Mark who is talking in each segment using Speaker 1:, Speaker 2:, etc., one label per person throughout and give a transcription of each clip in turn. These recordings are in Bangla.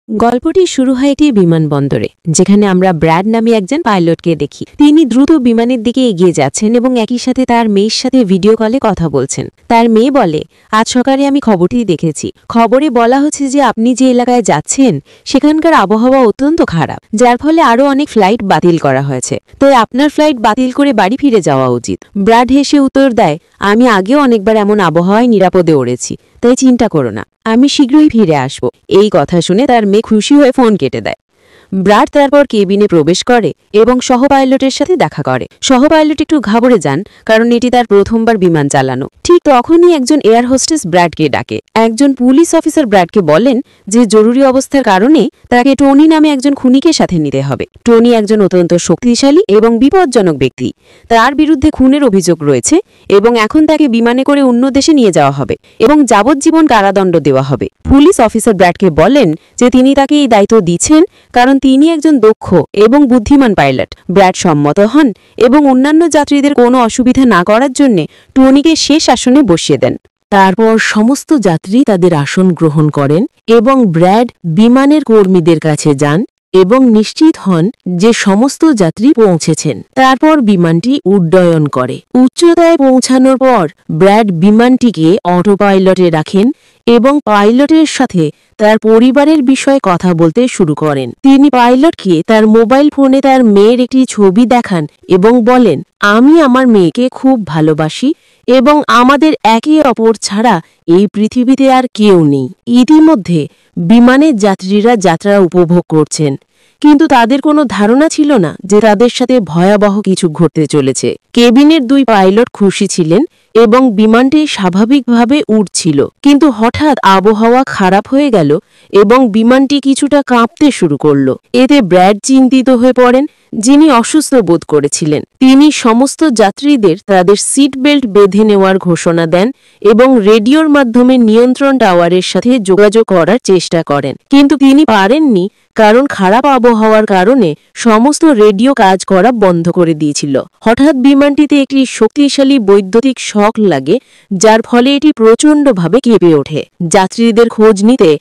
Speaker 1: গল্পটি শুরু হয় একটি বিমানবন্দরে, যেখানে আমরা ব্র্যাড নামে একজন পাইলটকে দেখি। তিনি দ্রুত বিমানের দিকে এগিয়ে যাচ্ছেন এবং একই সাথে তার মেয়ের সাথে ভিডিও কলে কথা বলছেন। তার মেয়ে বলে, আজ সকালে আমি খবরটি দেখেছি। খবরে বলা হচ্ছে যে আপনি যে এলাকায় যাচ্ছেন সেখানকার আবহাওয়া অত্যন্ত খারাপ, যার ফলে আরও অনেক ফ্লাইট বাতিল করা হয়েছে। তাই আপনার ফ্লাইট বাতিল করে বাড়ি ফিরে যাওয়া উচিত। ব্র্যাড হেসে উত্তর দেয়, আমি আগেও অনেকবার এমন আবহাওয়ায় নিরাপদে উড়েছি, তাই চিন্তা করো না, আমি শীঘ্রই ফিরে আসব। এই কথা শুনে তার মেয়ে খুশি হয়ে ফোন কেটে দেয়। ব্র্যাড তারপর কেবিনে প্রবেশ করে এবং সহ পাইলটের সাথে দেখা করে। সহ পাইলট একটু ঘাবড়ে যান, কারণ এটি তার প্রথমবার বিমান চালানো। ঠিক তখনই একজন এয়ার হোস্টেস ব্র্যাডকে ডাকে। একজন পুলিশ অফিসার ব্র্যাডকে বলেন যে জরুরি অবস্থার কারণে তাকে টনি নামে একজন খুনিকে সাথে নিতে হবে। টনি একজন অত্যন্ত শক্তিশালী এবং বিপজ্জনক ব্যক্তি। তার বিরুদ্ধে খুনের অভিযোগ রয়েছে এবং এখন তাকে বিমানে করে অন্য দেশে নিয়ে যাওয়া হবে এবং যাবজ্জীবন কারাদণ্ড দেওয়া হবে। পুলিশ অফিসার ব্র্যাডকে বলেন যে তিনি তাকে এই দায়িত্ব দিচ্ছেন কারণ তিনি একজন দক্ষ এবং বুদ্ধিমান পাইলট। ব্র্যাড সম্মত হন এবং অন্যান্য যাত্রীদের কোনো অসুবিধা না করার জন্য টনিকে শেষ আসনে বসিয়ে দেন। তারপর সমস্ত যাত্রী তাদের আসন গ্রহণ করেন এবং ব্র্যাড বিমানের কর্মীদের কাছে যান এবং নিশ্চিত হন যে সমস্ত যাত্রী পৌঁছেছেন। তারপর বিমানটি উড্ডয়ন করে। উচ্চতায় পৌঁছানোর পর ব্র্যাড বিমানটিকে অটো পাইলটে রাখেন এবং পাইলটের সাথে তার পরিবারের বিষয়ে কথা বলতে শুরু করেন। তিনি পাইলটকে তার মোবাইল ফোনে তার মেয়ের একটি ছবি দেখান এবং বলেন, আমি আমার মেয়েকে খুব ভালোবাসি এবং আমাদের একে অপর ছাড়া এই পৃথিবীতে আর কেউ নেই। ইতিমধ্যে বিমানের যাত্রীরা যাত্রা উপভোগ করছেন, কিন্তু তাদের কোনো ধারণা ছিল না যে তাদের সাথে ভয়াবহ কিছু ঘটতে চলেছে। কেবিনের দুই পাইলট খুশি ছিলেন এবং বিমানটি স্বাভাবিকভাবে উড়ছিল, কিন্তু হঠাৎ আবহাওয়া খারাপ হয়ে গেল এবং বিমানটি কিছুটা কাঁপতে শুরু করল। এতে ব্র্যাড চিন্তিত হয়ে পড়েন, যিনি অসুস্থ বোধ করেছিলেন। তিনি সমস্ত যাত্রীদের তাদের সিট বেল্ট বেঁধে নেওয়ার ঘোষণা দেন এবং রেডিওর মাধ্যমে নিয়ন্ত্রণ টাওয়ারের সাথে যোগাযোগ করার চেষ্টা করেন, কিন্তু তিনি পারেননি কারণ খারাপ আবহাওয়ার কারণে সমস্ত রেডিও কাজ করা বন্ধ করে দিয়েছিল। হঠাৎ বিমানটিতে একটি শক্তিশালী বৈদ্যুতিক শক লাগে, যার ফলে এটি প্রচণ্ডভাবে কেঁপে ওঠে। যাত্রীদের খোঁজ নিতে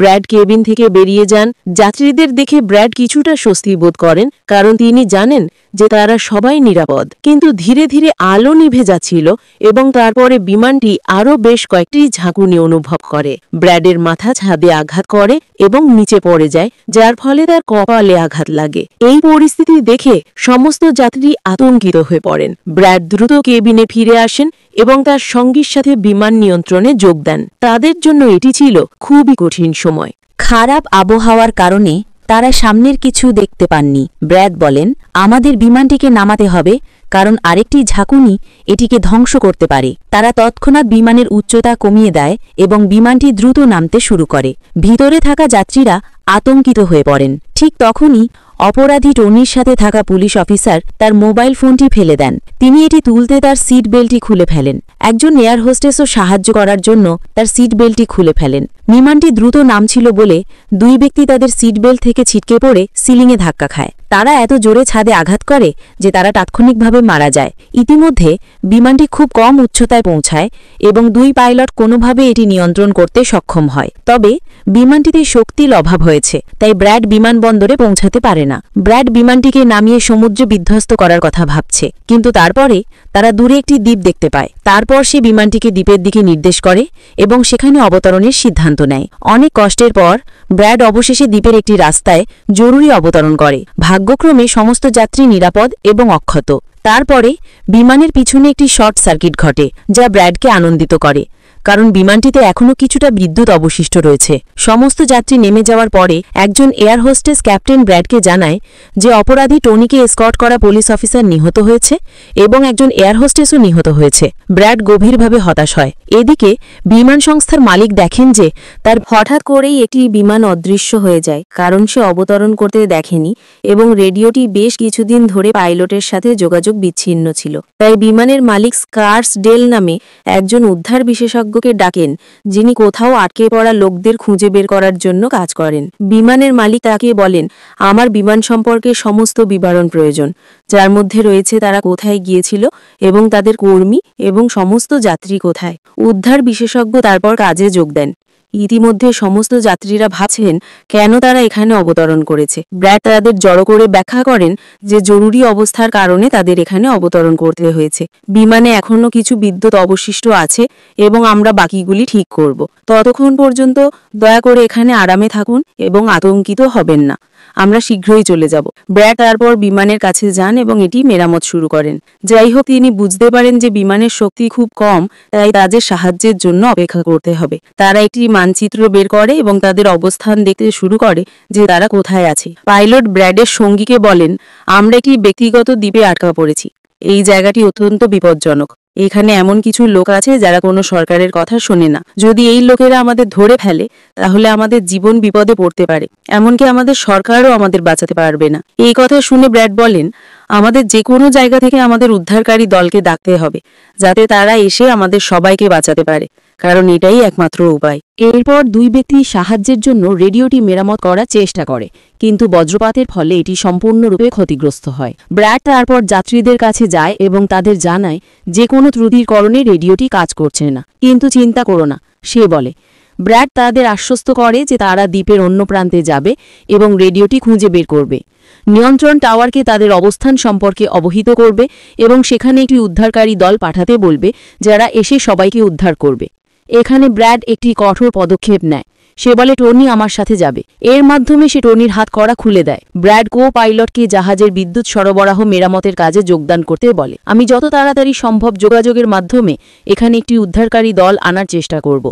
Speaker 1: ব্র্যাড কেবিন থেকে বেরিয়ে যান। যাত্রীদের দেখে ব্র্যাড কিছুটা স্বস্তি বোধ করেন, কারণ তিনি জানেন যে তারা সবাই নিরাপদ। কিন্তু ধীরে ধীরে আলো নিভে যাচ্ছিল এবং তারপরে বিমানটি আরও বেশ কয়েকটি ঝাঁকুনি অনুভব করে। ব্র্যাডের মাথা ছাদে আঘাত করে এবং নিচে পড়ে যায়, যার ফলে তার কপালে আঘাত লাগে। এই পরিস্থিতি দেখে সমস্ত যাত্রী আতঙ্কিত হয়ে পড়েন। ব্র্যাড দ্রুত কেবিনে ফিরে আসেন এবং তার সঙ্গীর সাথে বিমান নিয়ন্ত্রণে যোগ দেন। তাদের জন্য এটি ছিল খুবই কঠিন সময়।
Speaker 2: খারাপ আবহাওয়ার কারণে তারা সামনের কিছু দেখতে পাননি। ব্র্যাড বলেন, আমাদের বিমানটিকে নামাতে হবে, কারণ আরেকটি ঝাঁকুনি এটিকে ধ্বংস করতে পারে। তারা তৎক্ষণাৎ বিমানের উচ্চতা কমিয়ে দেয় এবং বিমানটি দ্রুত নামতে শুরু করে। ভিতরে থাকা যাত্রীরা আতঙ্কিত হয়ে পড়েন। ঠিক তখনই অপরাধী টনির সাথে থাকা পুলিশ অফিসার তার মোবাইল ফোনটি ফেলে দেন। তিনি এটি তুলতে তার সিট বেল্টটি খুলে ফেলেন। একজন এয়ার হোস্টেসও সাহায্য করার জন্য তার সিট বেল্টটি খুলে ফেলেন। বিমানটি দ্রুত নামছিল বলে দুই ব্যক্তি তাদের সিট বেল্ট থেকে ছিটকে পড়ে সিলিংয়ে ধাক্কা খায়। তারা এত জোরে ছাদে আঘাত করে যে তারা তাৎক্ষণিকভাবে মারা যায়। ইতিমধ্যে বিমানটি খুব কম উচ্চতায় পৌঁছায় এবং দুই পাইলট কোনোভাবে এটি নিয়ন্ত্রণ করতে সক্ষম হয়। তবে বিমানটিতে শক্তির অভাব হয়েছে, তাই ব্র্যাড বিমানবন্দরে পৌঁছাতে পারে না। ব্র্যাড বিমানটিকে নামিয়ে সমুদ্রে বিধ্বস্ত করার কথা ভাবছে, কিন্তু তারপরে তারা দূরে একটি দ্বীপ দেখতে পায়। তারপর সে বিমানটিকে দ্বীপের দিকে নির্দেশ করে এবং সেখানে অবতরণের সিদ্ধান্ত নেয়। অনেক কষ্টের পর ব্র্যাড অবশেষে দ্বীপের একটি রাস্তায় জরুরি অবতরণ করে। ভাগ্যক্রমে সমস্ত যাত্রী নিরাপদ এবং অক্ষত। তারপরে বিমানের পিছনে একটি শর্ট সার্কিট ঘটে, যা ব্র্যাডকে আনন্দিত করে, কারণ বিমানটিতে এখনও কিছুটা বিদ্যুৎ অবশিষ্ট রয়েছে। সমস্ত যাত্রী নেমে যাওয়ার পরে একজন এয়ার হোস্টেস ক্যাপ্টেন ব্র্যাডকে জানায় যে অপরাধী টনিকে এসকর্ট করা পুলিশ অফিসার নিহত হয়েছে এবং একজন এয়ার হোস্টেসও নিহত হয়েছে। ব্র্যাড গভীরভাবে হতাশ হয়। এদিকে বিমান সংস্থার মালিক দেখেন যে তার হঠাৎ করেই একটি বিমান অদৃশ্য হয়ে যায়, কারণ সে অবতরণ করতে দেখেনি এবং রেডিওটি বেশ কিছুদিন ধরে পাইলটের সাথে যোগাযোগ বিচ্ছিন্ন ছিল। তাই বিমানের মালিক স্কার্স ডেল নামে একজন উদ্ধার বিশেষজ্ঞকে ডাকেন, যিনি কোথাও আটকে পড়া লোকদের খুঁজে বের করার জন্য কাজ করেন। বিমানের মালিক তাকে বলেন, আমার বিমান সম্পর্কে সমস্ত বিবরণ প্রয়োজন, যার মধ্যে রয়েছে তারা কোথায় গিয়েছিল এবং তাদের কর্মী এবং সমস্ত যাত্রী কোথায়। উদ্ধার বিশেষজ্ঞ তারপর কাজে যোগ দেন
Speaker 1: ইতিমধ্যে সমস্ত যাত্রীরা ভাবছেন কেন তারা এখানে অবতরণ করেছে। ব্র্যাড তাদের জড়ো করে ব্যাখ্যা করেন যে জরুরি অবস্থার কারণে তাদের এখানে অবতরণ করতে হয়েছে। বিমানে এখনো কিছু বিদ্যুৎ অবশিষ্ট আছে এবং আমরা বাকিগুলি ঠিক করব। ততক্ষণ পর্যন্ত দয়া করে এখানে আরামে থাকুন এবং আতঙ্কিত হবেন না। আমরা শীঘ্রই চলে যাব। ব্র্যাড তারপর বিমানের কাছে যান এবং এটি মেরামত শুরু করেন। যাই হোক, তিনি বুঝতে পারেন যে বিমানের শক্তি খুব কম, তাই তাদের সাহায্যের জন্য অপেক্ষা করতে হবে। তারা একটি মানচিত্র বের করে এবং তাদের অবস্থান দেখতে শুরু করে যে তারা কোথায় আছে। পাইলট ব্র্যাডের সঙ্গীকে বলেন, আমরা একটি ব্যক্তিগত দ্বীপে আটকা পড়েছি। এই জায়গাটি অত্যন্ত বিপজ্জনক। এখানে এমন কিছু লোক আছে যারা কোনো সরকারের কথা শোনে না। যদি এই লোকেরা আমাদের ধরে ফেলে তাহলে আমাদের জীবন বিপদে পড়তে পারে, এমনকি আমাদের সরকারও আমাদের বাঁচাতে পারবে না। এই কথা শুনে ব্র্যাড বলেন, আমাদের যে কোনো জায়গা থেকে আমাদের উদ্ধারকারী দলকে ডাকতে হবে যাতে তারা এসে আমাদের সবাইকে বাঁচাতে পারে, কারণ এটাই একমাত্র উপায়।
Speaker 2: এরপর দুই ব্যক্তি সাহায্যের জন্য রেডিওটি মেরামত করার চেষ্টা করে, কিন্তু বজ্রপাতের ফলে এটি সম্পূর্ণরূপে ক্ষতিগ্রস্ত হয়। ব্র্যাড তারপর যাত্রীদের কাছে যায় এবং তাদের জানায় যে কোনো ত্রুটির কারণে রেডিওটি কাজ করছে না, কিন্তু চিন্তা করো না, সে বলে। ব্র্যাড তাদের আশ্বস্ত করে যে তারা দ্বীপের অন্য প্রান্তে যাবে এবং রেডিওটি খুঁজে বের করবে। নিয়ন্ত্রণ টাওয়ারকে তাদের অবস্থান সম্পর্কে অবহিত করবে এবং সেখানে একটি উদ্ধারকারী দল পাঠাতে বলবে যারা এসে সবাইকে উদ্ধার করবে। এখানে ব্র্যাড একটি কঠোর পদক্ষেপ নেয়। সে বলে, টনি আমার সাথে যাবে। এর মাধ্যমে সে টনির হাত কড়া খুলে দেয়। ব্র্যাড কো পাইলটকে জাহাজের বিদ্যুৎ সরবরাহ মেরামতের কাজে যোগদান করতে বলে। আমি যত তাড়াতাড়ি সম্ভব যোগাযোগের মাধ্যমে এখানে একটি উদ্ধারকারী দল আনার চেষ্টা করব।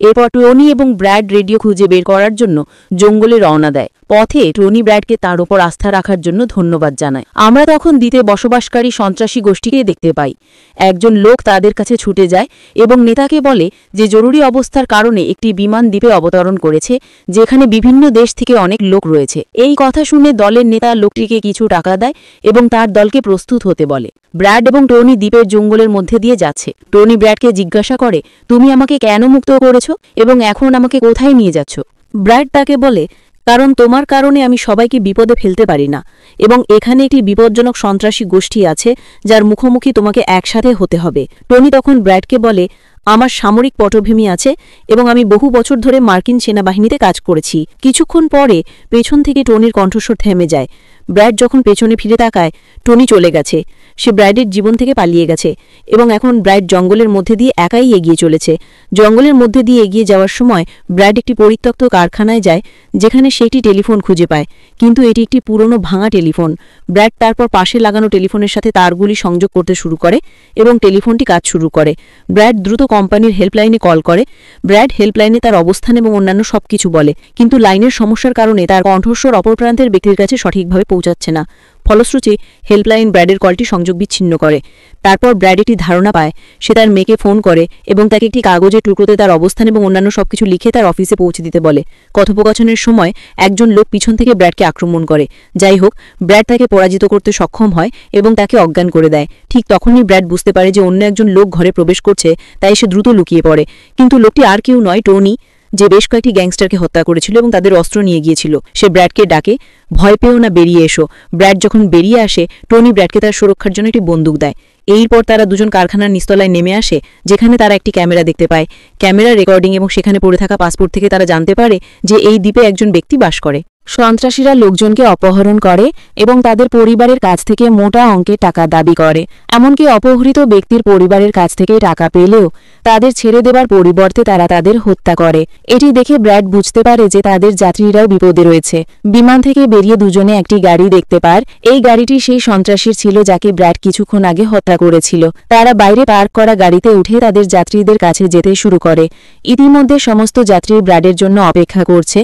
Speaker 2: এরপর টনি এবং ব্র্যাড রেডিও খুঁজে বের করার জন্য জঙ্গলে রওনা দেয়। পথে টনি ব্র্যাডকে তার ওপর আস্থা রাখার জন্য ধন্যবাদ জানায়। আমরা তখন দ্বীপে বসবাসকারী সন্ত্রাসী গোষ্ঠীকে দেখতে পাই। একজন লোক তাদের কাছে ছুটে যায় এবং নেতাকে বলে যে জরুরি অবস্থার কারণে একটি বিমান দ্বীপে অবতরণ করেছে, যেখানে বিভিন্ন দেশ থেকে অনেক লোক রয়েছে। এই কথা শুনে দলের নেতা লোকটিকে কিছু টাকা দেয় এবং তার দলকে প্রস্তুত হতে বলে। ব্র্যাড এবং টনি দ্বীপের জঙ্গলের মধ্যে দিয়ে যাচ্ছে। টনি ব্র্যাডকে জিজ্ঞাসা করে, তুমি আমাকে কেন মুক্ত করেছ এবং এখন আমাকে কোথায় নিয়ে যাচ্ছ? ব্র্যাড তাকে বলে, কারণ তোমার কারণে আমি সবাইকে বিপদে ফেলতে পারি না এবং এখানে একটি বিপজ্জনক সন্ত্রাসী গোষ্ঠী আছে যার মুখোমুখি তোমাকে একসাথে হতে হবে। টনি তখন ব্র্যাডকে বলে, আমার সামরিক পটভূমি আছে এবং আমি বহু বছর ধরে মার্কিন সেনাবাহিনীতে কাজ করেছি। কিছুক্ষণ পরে পেছন থেকে টনির কণ্ঠস্বর থেমে যায়। ব্র্যাড যখন পেছনে ফিরে তাকায়, টনি চলে গেছে। সে ব্র্যাডের জীবন থেকে পালিয়ে গেছে এবং এখন ব্র্যাড জঙ্গলের মধ্যে দিয়ে একাই এগিয়ে চলেছে। জঙ্গলের মধ্যে দিয়ে এগিয়ে যাওয়ার সময় ব্র্যাড একটি পরিত্যক্ত কারখানায় যায়, যেখানে সে একটি টেলিফোন খুঁজে পায়, কিন্তু এটি একটি পুরনো ভাঙা টেলিফোন। ব্র্যাড তারপর পাশে লাগানো টেলিফোনের সাথে তারগুলি সংযোগ করতে শুরু করে এবং টেলিফোনটি কাজ শুরু করে। ব্র্যাড দ্রুত কোম্পানির হেল্পলাইনে কল করে। ব্র্যাড হেল্পলাইনে তার অবস্থান এবং অন্যান্য সবকিছু বলে, কিন্তু লাইনের সমস্যার কারণে তার কণ্ঠস্বর অপর প্রান্তের ব্যক্তির কাছে সঠিকভাবে পৌঁছাচ্ছে না। ফলশ্রুতি হেল্পলাইন ব্র্যাডের কলটি সংযোগ বিচ্ছিন্ন করে। তারপর ব্র্যাড একটি ধারণা পায়। সে তার মেয়েকে ফোন করে এবং তাকে একটি কাগজের টুকরোতে তার অবস্থান এবং অন্যান্য সবকিছু লিখে তার অফিসে পৌঁছে দিতে বলে। কথোপকথনের সময় একজন লোক পিছন থেকে ব্র্যাডকে আক্রমণ করে। যাই হোক, ব্র্যাড তাকে পরাজিত করতে সক্ষম হয় এবং তাকে অজ্ঞান করে দেয়। ঠিক তখনই ব্র্যাড বুঝতে পারে যে অন্য একজন লোক ঘরে প্রবেশ করছে, তাই সে দ্রুত লুকিয়ে পড়ে। কিন্তু লোকটি আর কেউ নয়, টনি, যে বেশ কয়েকটি গ্যাংস্টারকে হত্যা করেছিল এবং তাদের অস্ত্র নিয়ে গিয়েছিল। সে ব্র্যাডকে ডাকে, ভয় পেও না, বেরিয়ে এসো। ব্র্যাড যখন বেরিয়ে আসে, টনি ব্র্যাডকে তার সুরক্ষার জন্য একটি বন্দুক দেয়। এরপর তারা দুজন কারখানার নিচতলায় নেমে আসে, যেখানে তারা একটি ক্যামেরা দেখতে পায়। ক্যামেরা রেকর্ডিং এবং সেখানে পড়ে থাকা পাসপোর্ট থেকে তারা জানতে পারে যে এই দ্বীপে একজন ব্যক্তি বাস করে। সন্ত্রাসীরা লোকজনকে অপহরণ করে এবং তাদের পরিবারের কাছ থেকে মোটা অঙ্কের টাকা দাবি করে। এমনকি অপহৃত ব্যক্তির পরিবারের কাছ থেকে টাকা পেলেও তাদের ছেড়ে দেবার পরিবর্তে তারা তাদের হত্যা করে। এটি দেখে ব্র্যাড বুঝতে পারে যে তাদের যাত্রীরাও বিপদে রয়েছে। বিমান থেকে বেরিয়ে দুজনে একটি গাড়ি দেখতে পায়। এই গাড়িটি সেই সন্ত্রাসীর ছিল যাকে ব্র্যাড কিছুক্ষণ আগে হত্যা করেছিল। তারা বাইরে পার্ক করা গাড়িতে উঠে তাদের যাত্রীদের কাছে যেতে শুরু করে। ইতিমধ্যে সমস্ত যাত্রী ব্র্যাডের জন্য অপেক্ষা করছে,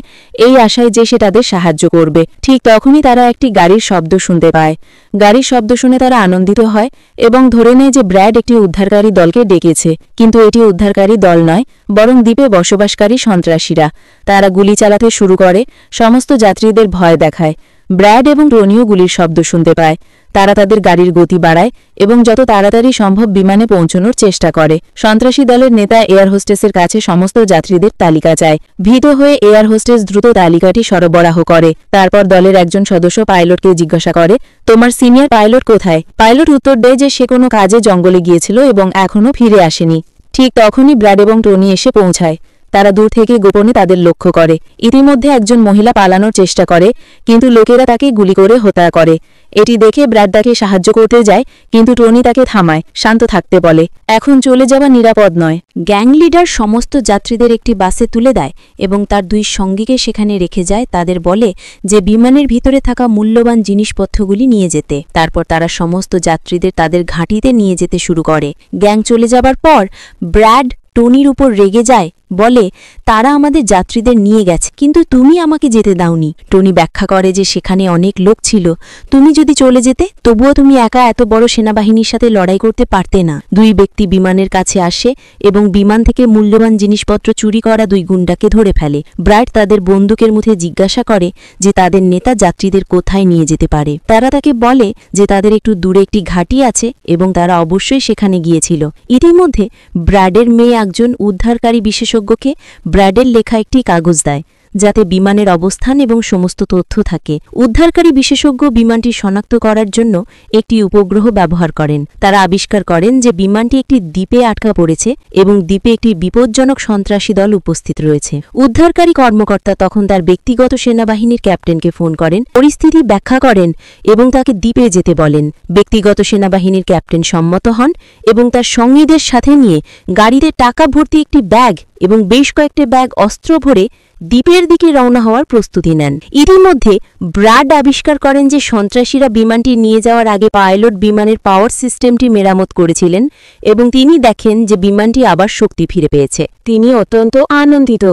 Speaker 2: এই আশায় যে সে তাদের সাহায্য করবে। ঠিক তখনই তারা একটি গাড়ির শব্দ শুনতে পায়। গাড়ির শব্দ শুনে তারা আনন্দিত হয় এবং ধরে নেয় যে ব্র্যাড একটি উদ্ধারকারী দলকে ডেকেছে, কিন্তু এটি উদ্ধারকারী দল নয়, বরং দ্বীপে বসবাসকারী সন্ত্রাসীরা। তারা গুলি চালাতে শুরু করে, সমস্ত যাত্রীদের ভয় দেখায়। ব্র্যাড এবং টনিও গুলির শব্দ শুনতে পায়। তারা তাদের গাড়ির গতি বাড়ায় এবং যত তাড়াতাড়ি সম্ভব বিমানে পৌঁছানোর চেষ্টা করে। সন্ত্রাসী দলের নেতা এয়ার হোস্টেসের কাছে সমস্ত যাত্রীদের তালিকা চায়। ভীত হয়ে এয়ার হোস্টেস দ্রুত তালিকাটি সরবরাহ করে। তারপর দলের একজন সদস্য পাইলটকে জিজ্ঞাসা করে, তোমার সিনিয়র পাইলট কোথায়? পাইলট উত্তর দেয় যে সে কোনো কাজে জঙ্গলে গিয়েছিল এবং এখনও ফিরে আসেনি। ঠিক তখনই ব্র্যাড এবং টনি এসে পৌঁছায়। তারা দূর থেকে গোপনে তাদের লক্ষ্য করে। ইতিমধ্যে একজন মহিলা পালানোর চেষ্টা করে, কিন্তু লোকেরা তাকে গুলি করে হত্যা করে। এটি দেখে ব্র্যাড তাকে সাহায্য করতে যায়, কিন্তু টনি তাকে থামায়, শান্ত থাকতে বলে। এখন চলে যাওয়া নিরাপদ নয়। গ্যাং লিডার সমস্ত যাত্রীদের একটি বাসে তুলে দেয় এবং তার 2 সঙ্গীকে সেখানে রেখে যায়। তাদের বলে যে বিমানের ভিতরে থাকা মূল্যবান জিনিসপত্রগুলি নিয়ে যেতে। তারপর তারা সমস্ত যাত্রীদের তাদের ঘাঁটিতে নিয়ে যেতে শুরু করে। গ্যাং চলে যাবার পর ব্র্যাড টনির উপর রেগে যায়, বলে তারা আমাদের যাত্রীদের নিয়ে গেছে, কিন্তু তুমি আমাকে যেতে দাওনি। টনি ব্যাখ্যা করে যে সেখানে অনেক লোক ছিল, তুমি যদি চলে যেতে তবুও তুমি একা এত বড় সেনাবাহিনীর সাথে লড়াই করতে পারতে না। 2 ব্যক্তি বিমানের কাছে আসে এবং বিমান থেকে মূল্যবান জিনিসপত্র চুরি করা 2 গুন্ডাকে ধরে ফেলে। ব্রাইট তাদের বন্দুকের মুখে জিজ্ঞাসা করে যে তাদের নেতা যাত্রীদের কোথায় নিয়ে যেতে পারে। তারা তাকে বলে যে তাদের একটু দূরে একটি ঘাঁটি আছে এবং তারা অবশ্যই সেখানে গিয়েছিল। ইতিমধ্যে ব্র্যাডের মেয়ে একজন উদ্ধারকারী বিশেষজ্ঞকে ব্র্যাডের লেখা একটি কাগজ দেয়, যাতে বিমানের অবস্থান এবং সমস্ত তথ্য থাকে। উদ্ধারকারী বিশেষজ্ঞ বিমানটি শনাক্ত করার জন্য একটি উপগ্রহ ব্যবহার করেন। তারা আবিষ্কার করেন যে বিমানটি একটি দ্বীপে আটকা পড়েছে এবং দ্বীপে একটি বিপজ্জনক সন্ত্রাসী দল উপস্থিত রয়েছে। উদ্ধারকারী কর্মকর্তা তখন তার ব্যক্তিগত সেনাবাহিনীর ক্যাপ্টেনকে ফোন করেন, পরিস্থিতি ব্যাখ্যা করেন এবং তাকে দ্বীপে যেতে বলেন। ব্যক্তিগত সেনাবাহিনীর ক্যাপ্টেন সম্মত হন এবং তার সঙ্গীদের সাথে নিয়ে গাড়িতে টাকা ভর্তি একটি ব্যাগ এবং বেশ কয়েকটি ব্যাগ অস্ত্র ভরে দ্বীপের দিকে রওনা হওয়ার প্রস্তুতি নেন। ইতিমধ্যে ব্র্যাড আবিষ্কার করেন যে সন্ত্রাসীরা বিমানটি নিয়ে যাওয়ার আগে পাইলট বিমানের পাওয়ার সিস্টেমটি মেরামত করেছিলেন এবং তিনি দেখেন যে বিমানটি আবার শক্তি ফিরে পেয়েছে। তিনি অত্যন্ত আনন্দিত।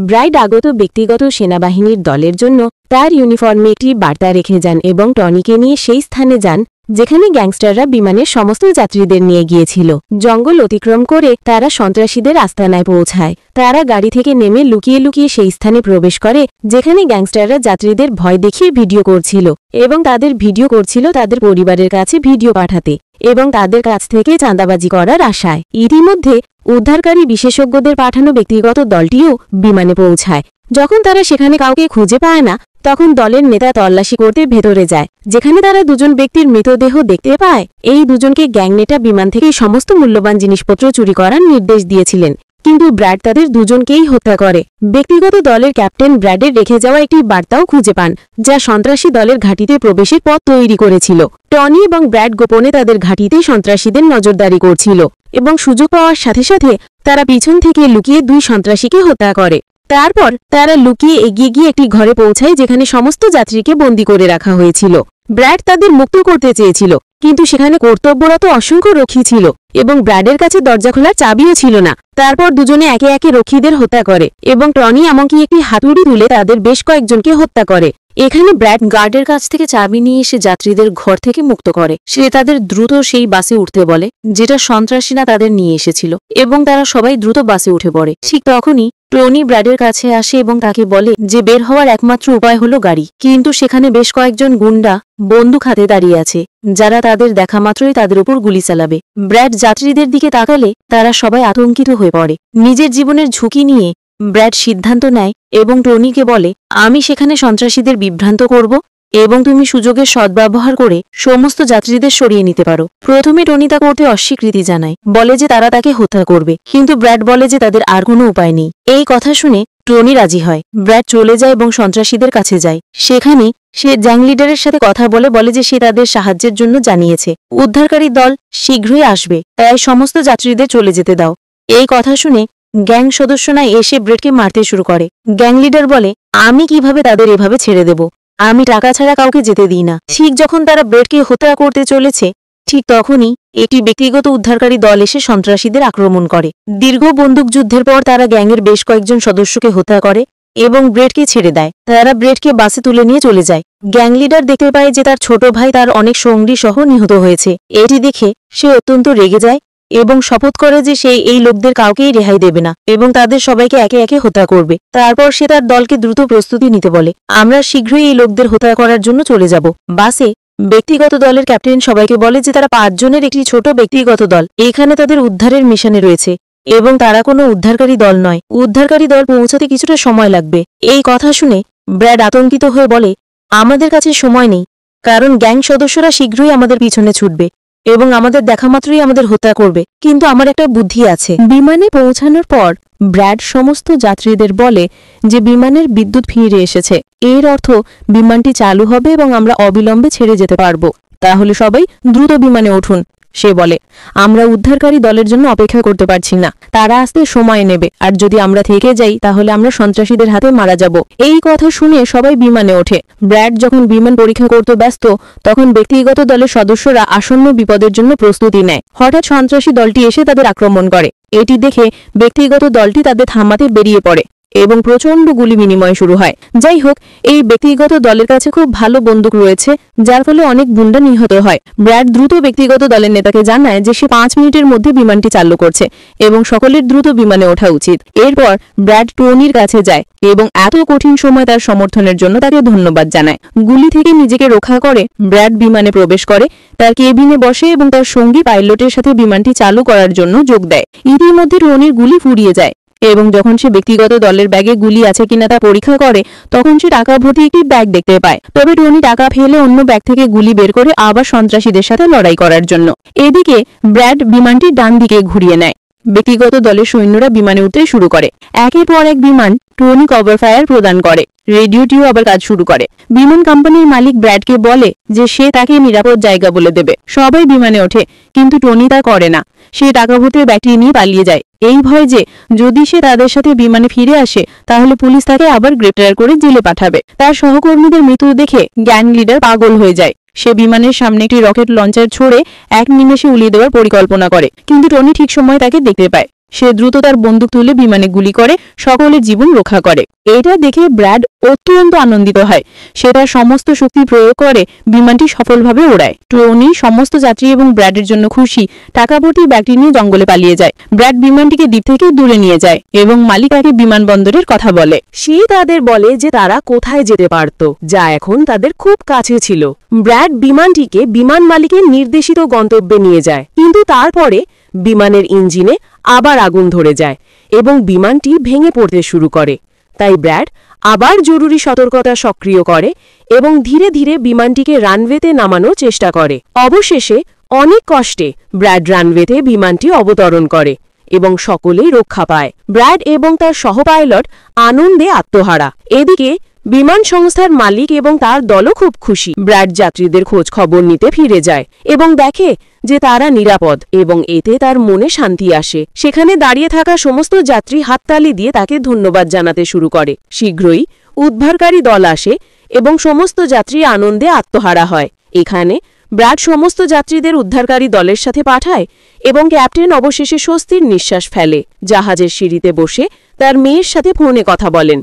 Speaker 2: ব্রাইড আগত ব্যক্তিগত সেনাবাহিনীর দলের জন্য তার ইউনিফর্মে একটি বার্তা রেখে যান এবং টনিকে নিয়ে সেই স্থানে যান যেখানে গ্যাংস্টাররা বিমানের সমস্ত যাত্রীদের নিয়ে গিয়েছিল। জঙ্গল অতিক্রম করে তারা সন্ত্রাসীদের আস্তানায় পৌঁছায়। তারা গাড়ি থেকে নেমে লুকিয়ে লুকিয়ে সেই স্থানে প্রবেশ করে যেখানে গ্যাংস্টাররা যাত্রীদের ভয় দেখিয়ে ভিডিও করছিল এবং তাদের ভিডিও করছিল তাদের পরিবারের কাছে ভিডিও পাঠাতে এবং তাদের কাছ থেকে চাঁদাবাজি করার আশায়। ইতিমধ্যে উদ্ধারকারী বিশেষজ্ঞদের পাঠানো ব্যক্তিগত দলটিও বিমানে পৌঁছায়। যখন তারা সেখানে কাউকে খুঁজে পায় না, তখন দলের নেতা তল্লাশি করতে ভেতরে যায়, যেখানে তারা 2জন ব্যক্তির মৃতদেহ দেখতে পায়। এই 2জনকে গ্যাং নেতা বিমান থেকে সমস্ত মূল্যবান জিনিসপত্র চুরি করার নির্দেশ দিয়েছিলেন, কিন্তু ব্র্যাড তাদের 2জনকেই হত্যা করে। ব্যক্তিগত দলের ক্যাপ্টেন ব্র্যাডের রেখে যাওয়া একটি বার্তাও খুঁজে পান, যা সন্ত্রাসী দলের ঘাঁটিতে প্রবেশের পথ তৈরি করেছিল। টনি এবং ব্র্যাড গোপনে তাদের ঘাঁটিতে সন্ত্রাসীদের নজরদারি করছিল এবং সুযোগ পাওয়ার সাথে সাথে তারা পিছন থেকে লুকিয়ে 2 সন্ত্রাসীকে হত্যা করে। তারপর তারা লুকিয়ে এগিয়ে গিয়ে একটি ঘরে পৌঁছায় যেখানে সমস্ত যাত্রীকে বন্দী করে রাখা হয়েছিল। ব্র্যাড তাদের মুক্ত করতে চেয়েছিল, কিন্তু সেখানে কর্তব্যরত অসংখ্য রক্ষী ছিল এবং ব্র্যাডের কাছে দরজা খোলার চাবিও ছিল না। তারপর 2জনে একে একে রক্ষীদের হত্যা করে এবং টনি এমনকি একটি হাতুড়ি তুলে তাদের বেশ কয়েকজনকে হত্যা করে। এখানে ব্র্যাড গার্ডের কাছ থেকে চাবি নিয়ে এসে যাত্রীদের ঘর থেকে মুক্ত করে। সে তাদের দ্রুত সেই বাসে উঠতে বলে যেটা সন্ত্রাসীরা তাদের নিয়ে এসেছিল এবং তারা সবাই দ্রুত বাসে উঠে পড়ে। ঠিক তখনই টনি ব্র্যাডের কাছে আসে এবং তাকে বলে যে বের হওয়ার একমাত্র উপায় হলো গাড়ি, কিন্তু সেখানে বেশ কয়েকজন গুন্ডা বন্দুক হাতে দাঁড়িয়ে আছে, যারা তাদের দেখা মাত্রই তাদের উপর গুলি চালাবে। ব্র্যাড যাত্রীদের দিকে তাকালে তারা সবাই আতঙ্কিত হয়ে পড়ে। নিজের জীবনের ঝুঁকি নিয়ে ব্র্যাড সিদ্ধান্ত নেয় এবং টনিকে বলে, আমি সেখানে সন্ত্রাসীদের বিভ্রান্ত করব এবং তুমি সুযোগের সদ্ব্যবহার করে সমস্ত যাত্রীদের সরিয়ে নিতে পারো। প্রথমে টনি তা করতে অস্বীকৃতি জানায়, বলে যে তারা তাকে হত্যা করবে, কিন্তু ব্র্যাড বলে যে তাদের আর কোনো উপায় নেই। এই কথা শুনে টনি রাজি হয়। ব্র্যাড চলে যায় এবং সন্ত্রাসীদের কাছে যায়। সেখানে সে গ্যাং লিডারের সাথে কথা বলে যে সে তাদের সাহায্যের জন্য জানিয়েছে উদ্ধারকারী দল শীঘ্রই আসবে, তাই সমস্ত যাত্রীদের চলে যেতে দাও। এই কথা শুনে গ্যাং সদস্যরা এসে ব্র্যাডকে মারতে শুরু করে। গ্যাং লিডার বলে, আমি কিভাবে তাদের এভাবে ছেড়ে দেব? আমি টাকা ছাড়া কাউকে যেতে দিই না। ঠিক যখন তারা ব্র্যাডকে হত্যা করতে চলেছে, ঠিক তখনই একটি ব্যক্তিগত উদ্ধারকারী দল এসে সন্ত্রাসীদের আক্রমণ করে। দীর্ঘ বন্দুকযুদ্ধের পর তারা গ্যাংয়ের বেশ কয়েকজন সদস্যকে হত্যা করে এবং ব্র্যাডকে ছেড়ে দেয়। তারা ব্র্যাডকে বাসে তুলে নিয়ে চলে যায়। গ্যাং লিডার দেখতে পায় যে তার ছোট ভাই তার অনেক সঙ্গী সহ নিহত হয়েছে। এটি দেখে সে অত্যন্ত রেগে যায় এবং শপথ করে যে সে এই লোকদের কাউকেই রেহাই দেবে না এবং তাদের সবাইকে একে একে হত্যা করবে। তারপর সে তার দলকে দ্রুত প্রস্তুতি নিতে বলে, আমরা শীঘ্রই এই লোকদের হত্যা করার জন্য চলে যাব। বাসে ব্যক্তিগত দলের ক্যাপ্টেন সবাইকে বলে যে তারা 5 জনের একটি ছোট ব্যক্তিগত দল এখানে তাদের উদ্ধারের মিশনে রয়েছে এবং তারা কোনো উদ্ধারকারী দল নয়। উদ্ধারকারী দল পৌঁছাতে কিছুটা সময় লাগবে। এই কথা শুনে ব্র্যাড আতঙ্কিত হয়ে বলে, আমাদের কাছে সময় নেই, কারণ গ্যাং সদস্যরা শীঘ্রই আমাদের পিছনে ছুটবে
Speaker 1: এবং আমাদের দেখা মাত্রই আমাদের হত্যা করবে। কিন্তু আমার একটা বুদ্ধি আছে। বিমানে পৌঁছানোর পর ব্র্যাড সমস্ত যাত্রীদের বলে যে বিমানের বিদ্যুৎ ফিরে এসেছে। এর অর্থ বিমানটি চালু হবে এবং আমরা অবিলম্বে ছেড়ে যেতে পারব। তাহলে সবাই দ্রুত বিমানে উঠুন। সে বলে, আমরা উদ্ধারকারী দলের জন্য অপেক্ষা করতে পারছি না, তারা আসতে সময় নেবে, আর যদি আমরা থেকে যাই তাহলে আমরা সন্ত্রাসীদের হাতে মারা যাব। এই কথা শুনে সবাই বিমানে ওঠে। ব্র্যাড যখন বিমান পরীক্ষা করতে ব্যস্ত, তখন ব্যক্তিগত দলের সদস্যরা আসন্ন বিপদের জন্য প্রস্তুতি নেয়। হঠাৎ সন্ত্রাসী দলটি এসে তাদের আক্রমণ করে। এটি দেখে ব্যক্তিগত দলটি তাদের থামাতে বেরিয়ে পড়ে এবং প্রচণ্ড গুলি বিনিময় শুরু হয়। যাই হোক, এই ব্যক্তিগত দলের কাছে খুব ভালো বন্দুক রয়েছে, যার ফলে অনেক গুন্ডা নিহত হয়। ব্র্যাড দ্রুত ব্যক্তিগত দলের নেতাকে জানায় যে সে 5 মিনিটের মধ্যে বিমানটি চালু করছে এবং সকলের দ্রুত বিমানে ওঠা উচিত। এরপর ব্র্যাড টনির কাছে যায় এবং এত কঠিন সময় তার সমর্থনের জন্য তাকে ধন্যবাদ জানায়। গুলি থেকে নিজেকে রক্ষা করে ব্র্যাড বিমানে প্রবেশ করে, তার কেবিনে বসে এবং তার সঙ্গী পাইলটের সাথে বিমানটি চালু করার জন্য যোগ দেয়। ইতিমধ্যে টনির গুলি ফুরিয়ে যায় এবং যখন সে ব্যক্তিগত দলের ব্যাগে গুলি আছে কিনা তা পরীক্ষা করে, তখন সে টাকা ভর্তি একটি ব্যাগ দেখতে পায়। তবে টনি টাকা ফেলে অন্য ব্যাগ থেকে গুলি বের করে আবার সন্ত্রাসীদের সাথে লড়াই করার জন্য। এদিকে ব্র্যাড বিমানটি ডান দিকে ঘুরিয়ে নেয়। ব্যক্তিগত দলের সৈন্যরা বিমানে উঠতে শুরু করে। একের পর এক বিমান টনি কভার ফায়ার প্রদান করে। রেডিওটিও আবার কাজ শুরু করে। বিমান কোম্পানির মালিক ব্র্যাডকে বলে যে সে তাকে নিরাপদ জায়গা বলে দেবে। সবাই বিমানে ওঠে, কিন্তু টনি তা করে না। সে টাকা ভর্তি ব্যাগটি নিয়ে পালিয়ে যায়, এই ভয় যে যদি সে তাদের সাথে বিমানে ফিরে আসে তাহলে পুলিশ তাকে আবার গ্রেপ্তার করে জেলে পাঠাবে। তার সহকর্মীদের মৃত্যু দেখে গ্যাং লিডার পাগল হয়ে যায়। সে বিমানের সামনে একটি রকেট লঞ্চার ছড়ে এক নিমেষে উড়িয়ে দেওয়ার পরিকল্পনা করে, কিন্তু টনি ঠিক সময় তাকে দেখতে পায়। সে দ্রুত তার বন্দুক তুলে বিমানে গুলি করে সকলের জীবন রক্ষা করে। এটা দেখে ব্র্যাড অত্যন্ত আনন্দিত হয়। সে তার সমস্ত শক্তি প্রয়োগ করে বিমানটি সফলভাবে ওড়ায়। টনি সমস্ত যাত্রী এবং ব্র্যাডের জন্য খুশি টাকা ভর্তি ব্যাগটি নিয়ে জঙ্গলে পালিয়ে যায়। ব্র্যাড বিমানটিকে দ্বীপ থেকে দূরে নিয়ে যায় এবং মালিক তাকে বিমানবন্দরের কথা বলে।
Speaker 3: সে তাদের বলে যে তারা কোথায় যেতে পারত, যা এখন তাদের খুব কাছে ছিল। ব্র্যাড বিমানটিকে বিমান মালিকের নির্দেশিত গন্তব্যে নিয়ে যায়, কিন্তু তারপরে বিমানের ইঞ্জিনে আবার আগুন ধরে যায় এবং বিমানটি ভেঙে পড়তে শুরু করে। তাই ব্র্যাড আবার জরুরি সতর্কতা সক্রিয় করে এবং ধীরে ধীরে বিমানটিকে রানওয়েতে নামানোর চেষ্টা করে। অবশেষে অনেক কষ্টে ব্র্যাড রানওয়েতে বিমানটি অবতরণ করে এবং সকলেই রক্ষা পায়। ব্র্যাড এবং তার সহপাইলট আনন্দে আত্মহারা। এদিকে বিমান সংস্থার মালিক এবং তার দলও খুব খুশি। ব্র্যাড যাত্রীদের খোঁজ খবর নিতে ফিরে যায় এবং দেখে যে তারা নিরাপদ, এবং এতে তার মনে শান্তি আসে। সেখানে দাঁড়িয়ে থাকা সমস্ত যাত্রী হাততালি দিয়ে তাকে ধন্যবাদ জানাতে শুরু করে। শীঘ্রই উদ্ধারকারী দল আসে এবং সমস্ত যাত্রী আনন্দে আত্মহারা হয়। এখানে ব্র্যাড সমস্ত যাত্রীদের উদ্ধারকারী দলের সাথে পাঠায় এবং ক্যাপ্টেন অবশেষে স্বস্তির নিঃশ্বাস ফেলে। জাহাজের সিঁড়িতে বসে তার মেয়ের সাথে ফোনে কথা বলেন।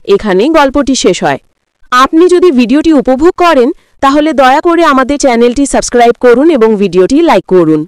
Speaker 3: এখানেই গল্পটি শেষ হয়। আপনি যদি ভিডিওটি উপভোগ করেন তাহলে দয়া করে আমাদের চ্যানেলটি সাবস্ক্রাইব করুন এবং ভিডিওটি লাইক করুন।